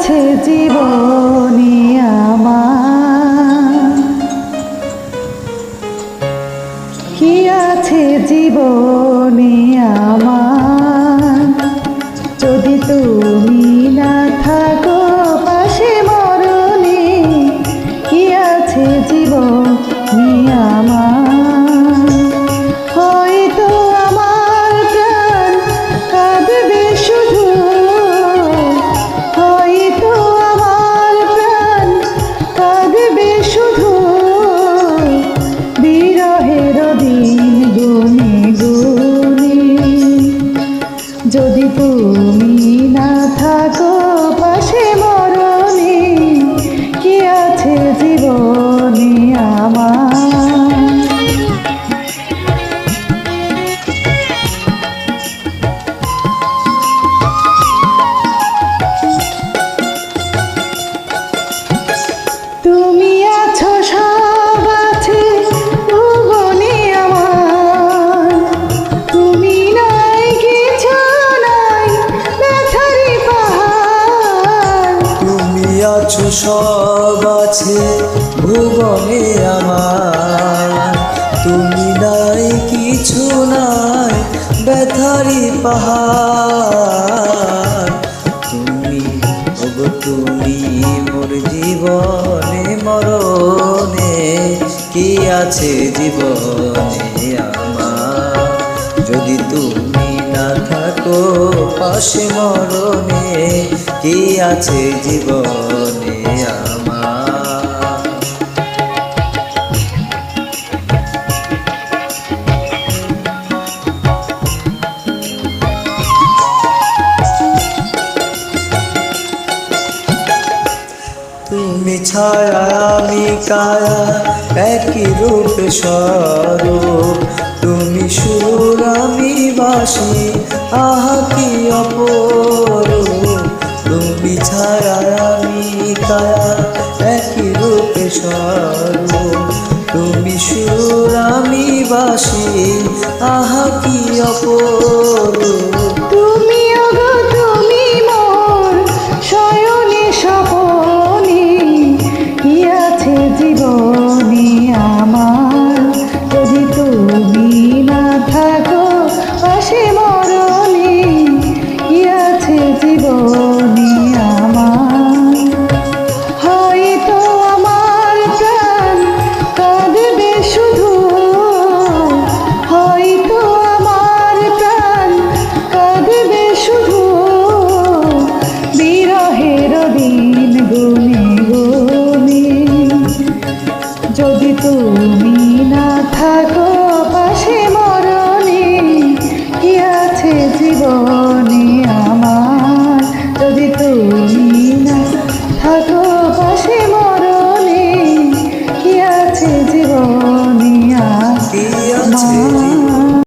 আছে জীবনে আমার, কি আছে জীবনে আমার, যদি তুমি না থাকো পাশে মরণে, কি আছে জীবনে আমার। হয়তো আমার প্রাণ কাঁদবে শুধু, হয়তো আমার প্রাণ কাঁদবে শুধু, বিরহের দিন গুনে গুনে, যদি তুমি না থাকো পাশে মরণে, কি আছে জীবনে আমার। তুমি আছো সব আছে ভুবনে আমার, তুমি নাই কিছু নাই ব্যথারি পাহাড়। তুমি আছো সব আছে ভুবনে আমার, তুমি নাই কিছু নাই ব্যথারি পাহাড়। তুমি ওগো তুমি মোর জীবনে মরণে, কি আছে জীবনে আমার, যদি তুমি না থাকো পাশে মরণে, কি আছে জীবনে আমার। তুমি ছায়া আমি কায়া একই রূপে স্বরূপ, তুমি সুর আমি বাসি আহা কি অপরূপ। তুমি ছায়া আমি কায়া একই রূপে স্বরূপ, তুমি সুর আমি বাসি আহা কি অপরূপ।